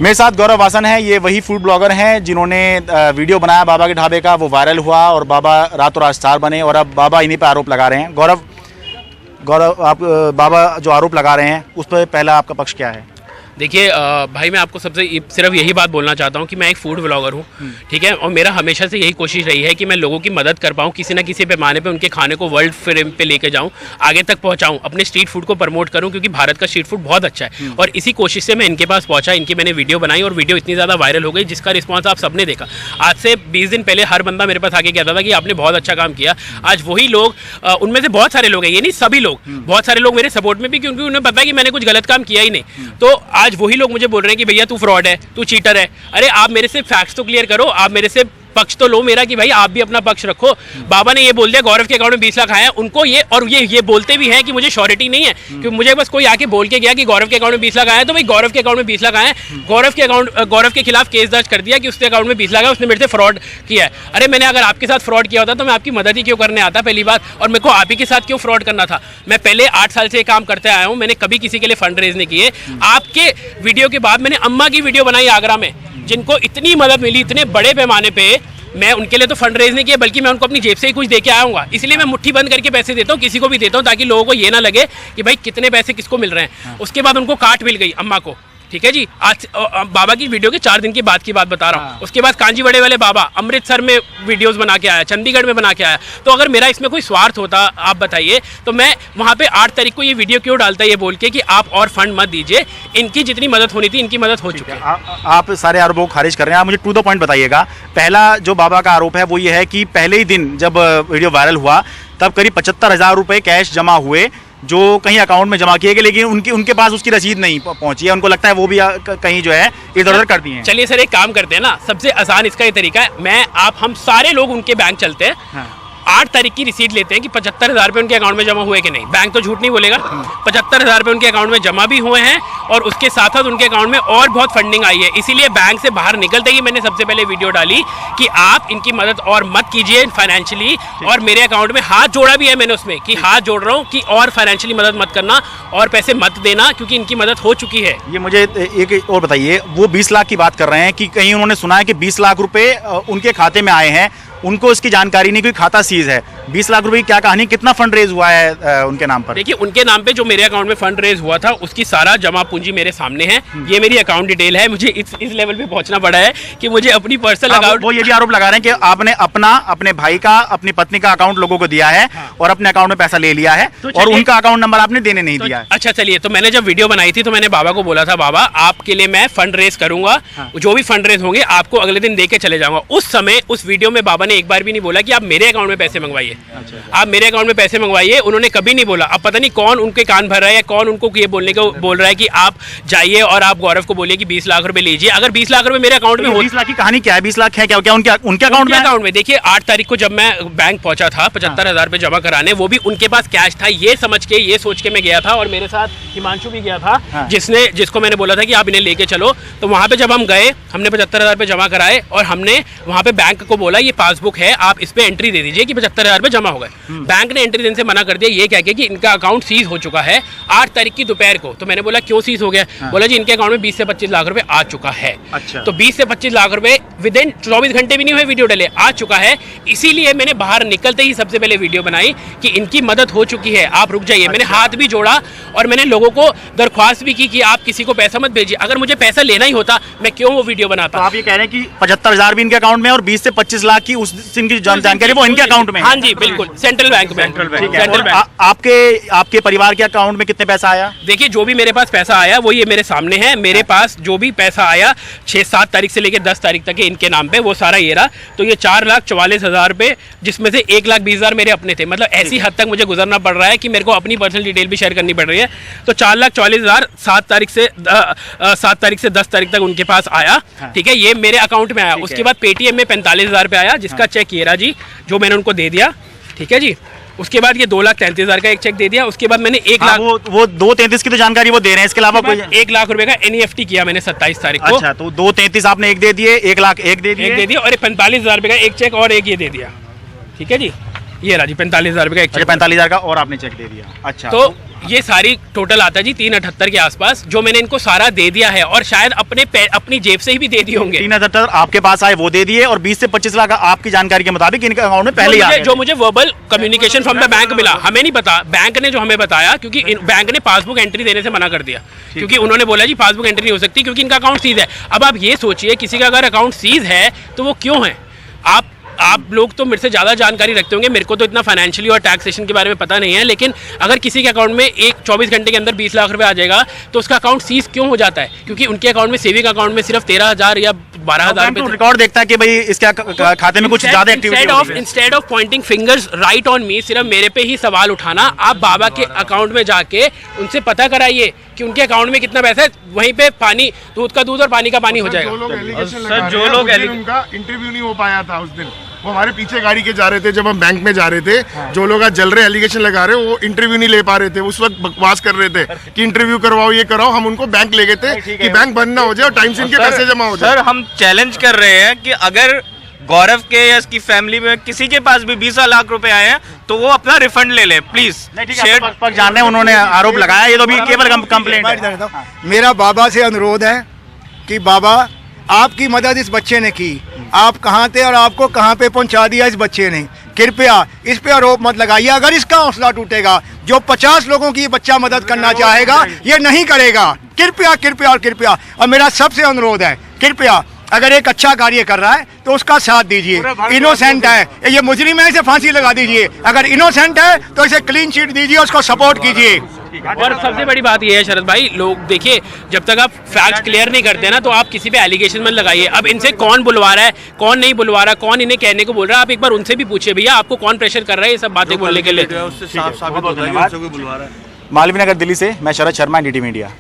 मेरे साथ गौरव वासन है, ये वही फूड ब्लॉगर हैं जिन्होंने वीडियो बनाया बाबा के ढाबे का, वो वायरल हुआ और बाबा रातों रात स्टार बने और अब बाबा इन्हीं पे आरोप लगा रहे हैं। गौरव आप बाबा जो आरोप लगा रहे हैं उस पर पहला आपका पक्ष क्या है? देखिए भाई, मैं आपको सिर्फ यही बात बोलना चाहता हूँ कि मैं एक फूड ब्लॉगर हूँ, ठीक है, और मेरा हमेशा से यही कोशिश रही है कि मैं लोगों की मदद कर पाऊँ, किसी ना किसी पैमाने पे उनके खाने को वर्ल्ड फेम पे लेके जाऊँ, आगे तक पहुँचाऊँ, अपने स्ट्रीट फूड को प्रमोट करूँ, क्योंकि भारत का स्ट्रीट फूड बहुत अच्छा है। और इसी कोशिश से मैं इनके पास पहुँचा, इनकी मैंने वीडियो बनाई और वीडियो इतनी ज़्यादा वायरल हो गई जिसका रिस्पॉन्स आप सबने देखा। आज से 20 दिन पहले हर बंदा मेरे पास आके कहता था कि आपने बहुत अच्छा काम किया। आज वही लोग, उनमें से बहुत सारे लोग हैं, ये नहीं सभी लोग, बहुत सारे लोग मेरे सपोर्ट में भी, क्योंकि उन्हें पता है कि मैंने कुछ गलत काम किया ही नहीं। तो आज वही लोग मुझे बोल रहे हैं कि भैया तू फ्रॉड है, तू चीटर है। अरे आप मेरे से फैक्ट्स तो क्लियर करो, आप मेरे से पक्ष तो लो मेरा कि भाई आप भी अपना पक्ष रखो। बाबा ने ये बोल दिया गौरव के अकाउंट में 20 लाख आया, उनको ये बोलते भी हैं कि मुझे श्योरिटी नहीं है, कि मुझे बस कोई आके बोल के गया कि गौरव के अकाउंट में 20 लाख आया, तो भाई गौरव के अकाउंट में 20 लाख आए, गौरव के खिलाफ केस दर्ज कर दिया कि उसके अकाउंट में 20 लाख है, उसने मेरे से फ्रॉड किया है। अरे मैंने अगर आपके साथ फ्रॉड किया होता तो मैं आपकी मदद ही क्यों करने आता, पहली बात, और मेरे को आप ही के साथ क्यों फ्रॉड करना था? मैं पहले 8 साल से काम करते आया हूँ, मैंने कभी किसी के लिए फंड रेज नहीं किए। आपके वीडियो के बाद मैंने अम्मा की वीडियो बनाई आगरा में, जिनको इतनी मदद मिली इतने बड़े पैमाने पे, मैं उनके लिए तो फंड रेज नहीं किया, बल्कि मैं उनको अपनी जेब से ही कुछ दे के आऊँगा। इसलिए मैं मुट्ठी बंद करके पैसे देता हूँ, किसी को भी देता हूँ, ताकि लोगों को ये ना लगे कि भाई कितने पैसे किसको मिल रहे हैं। उसके बाद उनको काट मिल गई अम्मा को, ठीक है जी। आज बाबा की वीडियो के 4 दिन की बात बता रहा हूँ। उसके बाद कांजी बड़े वाले बाबा अमृतसर में वीडियोस बना के आया, चंडीगढ़ में बना के आया। तो अगर मेरा इसमें कोई स्वार्थ होता, आप बताइए, तो मैं वहाँ पे 8 तारीख को ये वीडियो क्यों डालता, ये बोल के कि आप और फंड मत दीजिए, इनकी जितनी मदद होनी थी इनकी मदद हो चुकी है। आप सारे आरोपों को खारिज कर रहे हैं, आप मुझे टू द पॉइंट बताइएगा। पहला जो बाबा का आरोप है वो ये है कि पहले ही दिन जब वीडियो वायरल हुआ तब करीब 75,000 रुपये कैश जमा हुए, जो कहीं अकाउंट में जमा किए गए, लेकिन उनके पास उसकी रसीद नहीं पहुंची है। उनको लगता है वो भी कहीं जो है इधर उधर कर दिए हैं। चलिए सर, एक काम करते हैं ना, सबसे आसान इसका ये तरीका है, हम सारे लोग उनके बैंक चलते हैं। हाँ। 8 तारीख की रिसीट लेते हैं कि 75,000 रुपये उनके अकाउंट में जमा हुए कि नहीं। बैंक तो झूठ नहीं बोलेगा, 75,000 रुपये उनके अकाउंट में जमा भी हुए हैं और उसके साथ साथ उनके अकाउंट में और बहुत फंडिंग आई है। इसीलिए बैंक से बाहर निकलते ही मैंने सबसे पहले वीडियो डाली कि आप इनकी मदद और मत कीजिए फाइनेंशियली, और मेरे अकाउंट में हाथ जोड़ा भी है मैंने उसमें कि हाथ जोड़ रहा हूँ कि और फाइनेंशियली मदद मत करना और पैसे मत देना, क्योंकि इनकी मदद हो चुकी है। ये मुझे एक और बताइए, वो 20 लाख की बात कर रहे हैं कि कहीं उन्होंने सुना है कि 20 लाख रुपए उनके खाते में आए हैं, उनको इसकी जानकारी नहीं, क्योंकि खाता सीज है। 20 लाख रुपए की क्या कहानी, कितना फंड रेज हुआ है उनके नाम पर? देखिए, उनके नाम पे जो मेरे अकाउंट में फंड रेज हुआ था उसकी सारा जमा पूंजी मेरे सामने है। ये मेरी अकाउंट डिटेल है। मुझे इस लेवल पे पहुंचना पड़ा है कि मुझे अपनी पर्सनल अकाउंट, वो ये भी आरोप लगा रहे हैं कि आपने अपने भाई का, अपनी पत्नी का अकाउंट लोगों को दिया है। हाँ। और अपने अकाउंट में पैसा ले लिया है, और उनका अकाउंट नंबर आपने देने नहीं दिया है। अच्छा चलिए, तो मैंने जब वीडियो बनाई थी तो मैंने बाबा को बोला था, बाबा आपके लिए मैं फंड रेज करूंगा। हाँ। जो भी फंड रेज होंगे आपको अगले दिन दे के चले जाऊंगा। उस समय उस वीडियो में बाबा ने एक बार भी नहीं बोला कि आप मेरे अकाउंट में पैसे मंगवाइए। अच्छा। आप मेरे अकाउंट में पैसे मंगवाइए, उन्होंने कभी नहीं बोला। अब पता नहीं कौन उनके कान भर रहा है या कौन उनको ये बोलने को बोल रहा है कि आप जाइए और आप गौरव को बोलिए कि 20 लाख रुपए लीजिए। अगर 20 लाख रुपए मेरे अकाउंट में हो, 20 लाख की कहानी क्या है? 20 लाख है क्या उनके अकाउंट में? देखिए, 8 तारीख को जब मैं बैंक पहुंचा था 75,000 रुपए जमा कराने, वो भी उनके पास कैश था, ये समझ के, ये सोच के मैं गया था, और मेरे साथ हिमांशु भी गया था। हाँ। जिसको मैंने बोला था कि आप इन्हें लेके चलो। तो वहां पे जब हम गए, हमने 75,000 रुपए जमा कराए और हमने वहां पे बैंक को बोला ये पासबुक है, आप इस पे एंट्री दे दीजिए कि 75,000 रुपए जमा हो गए। बैंक ने एंट्री देने से मना कर दिया, ये कह के कि इनका अकाउंट सीज हो चुका है 8 तारीख की दोपहर को। तो मैंने बोला क्यों सीज हो गया? हाँ। बोला जी इनके अकाउंट में 20 से 25 लाख रुपए आ चुका है। अच्छा। तो 20 से 25 लाख रुपए विद इन 24 घंटे भी नहीं हुए वीडियो डले, आ चुका है। इसीलिए मैंने बाहर निकलते ही सबसे पहले वीडियो बनाई कि इनकी मदद हो चुकी है, आप रुक जाइए। अच्छा। मैंने हाथ भी जोड़ा और मैंने लोगों को दरख्वास्त भी की कि आप किसी को पैसा मत भेजिए। अगर मुझे पैसा लेना ही होता मैं क्यों वो वीडियो बनाता? तो आप ये कह रहे हैं कि 75,000 भी इनके अकाउंट में और 20 से 25 लाख की उस दिन की जानकारी वो इनके अकाउंट में? हाँ जी बिल्कुल, सेंट्रल बैंक में। आपके परिवार के अकाउंट में कितने पैसा आया? देखिए, जो भी मेरे पास पैसा आया वो ये मेरे सामने है। मेरे पास जो भी पैसा आया 6-7 तारीख से लेकर 10 तारीख तक के इनके नाम पे, वो सारा ये रहा। तो ये 4,44,000 रुपए, जिसमें से 1,20,000 मेरे अपने थे। मतलब ऐसी हद तक मुझे गुजरना पड़ रहा है कि मेरे को अपनी पर्सनल डिटेल भी शेयर करनी पड़ रही है। तो 4,44,000 7 तारीख से 10 तारीख तक उनके पास आया। ठीक है, ये मेरे अकाउंट में आया। उसके बाद पेटीएम में 45,000 रुपये आया, जिसका चेक ये रहा जी, जो मैंने उनको दे दिया। ठीक है जी। उसके बाद ये 2,33,000 का एक चेक दे दिया। उसके बाद मैंने 1 लाख, वो 2,33 की तो जानकारी वो दे रहे हैं, इसके अलावा कोई 1 लाख रुपए का NEFT किया मैंने 27 तारीख को। अच्छा, तो 2,33 आपने एक दे दिए, 1 लाख एक दे दिया और 45,000 रुपए का एक चेक और एक ये दे दिया। ठीक है जी, ये रहा जी 45,000 रुपए का एक चेक, 45,000 का और आपने चेक दे दिया। अच्छा, तो ये सारी टोटल आता है जी 378 के आसपास, जो मैंने इनको सारा दे दिया है और शायद अपनी जेब से ही भी दे दिए होंगे। 378 आपके पास आए वो दे दिए और 20 से 25 लाख आपकी जानकारी के मुताबिक इनके अकाउंट में पहले ही आ गए। जो मुझे verbal communication from the bank मिला, हमें नहीं पता, बैंक ने जो हमें बताया, क्योंकि बैंक ने पासबुक एंट्री देने से मना कर दिया, क्योंकि उन्होंने बोला जी पासबुक एंट्री नहीं हो सकती क्योंकि इनका अकाउंट सीज है। अब आप ये सोचिए किसी का अगर अकाउंट सीज है तो वो क्यों है? आप लोग तो मेरे से ज़्यादा जानकारी रखते होंगे, मेरे को तो इतना फाइनेंशियली और टैक्सेशन के बारे में पता नहीं है, लेकिन अगर किसी के अकाउंट में 24 घंटे के अंदर 20 लाख रुपए आ जाएगा तो उसका अकाउंट सीज क्यों हो जाता है? क्योंकि उनके अकाउंट में सेविंग अकाउंट में सिर्फ 13,000 या 12,000 रुपए रिकॉर्ड देखता है कि भाई इसके खाते में कुछ ज्यादा activity. Instead of Poynting fingers right on me, सिर्फ मेरे पे ही सवाल उठाना, आप बाबा के अकाउंट में जाके उनसे पता कराइए कि उनके अकाउंट में कितना पैसा है, वहीं पे पानी, दूध का दूध और पानी का पानी हो जाएगा। जो लोग उनका इंटरव्यू नहीं हो पाया था उस दिन, वो हमारे पीछे गाड़ी के जा रहे थे जब हम बैंक में जा रहे थे। जो लोग आज जल रहे एलिगेशन लगा रहे वो इंटरव्यू नहीं ले पा रहे थे, उस वक्त बकवास कर रहे थे कि इंटरव्यू करवाओ, ये कराओ। हम उनको बैंक ले गए थे कि बैंक बंद ना हो जाए और टाइम से इनके पैसे जमा हो जाए। सर हम चैलेंज कर रहे हैं कि अगर गौरव के या इसकी फैमिली में किसी के पास भी 20 लाख रुपए आए हैं तो वो अपना रिफंड ले ले प्लीज। पक्ष जान रहे हैं, उन्होंने आरोप लगाया, ये तो भी केवल कंप्लेंट। मेरा बाबा से अनुरोध है कि बाबा आपकी मदद इस बच्चे ने की, आप कहाँ थे और आपको कहाँ पे पहुँचा दिया इस बच्चे ने, कृपया इस पे आरोप मत लगाइए। अगर इसका हौसला टूटेगा, जो 50 लोगों की बच्चा मदद करना चाहेगा ये नहीं करेगा। कृपया कृपया और कृपया, और मेरा सबसे अनुरोध है, कृपया अगर एक अच्छा कार्य कर रहा है तो उसका साथ दीजिए। इनोसेंट है, ये मुजरिम है, इसे फांसी लगा दीजिए। अगर इनोसेंट है तो इसे क्लीन चिट दीजिए, उसको सपोर्ट कीजिए। और सबसे बड़ी बात यह है शरद भाई, लोग देखिए जब तक आप फैक्ट क्लियर नहीं करते ना तो आप किसी पे एलिगेशन मत लगाइए। अब इनसे कौन बुलवा रहा है, कौन नहीं बुलवा रहा, कौन इन्हें कहने को बोल रहा है, आप एक बार उनसे भी पूछिए भैया आपको कौन प्रेशर कर रहा है ये सब बातें बोलने के लिए। मालवीय नगर दिल्ली से मैं शरद शर्मा, NDT मीडिया।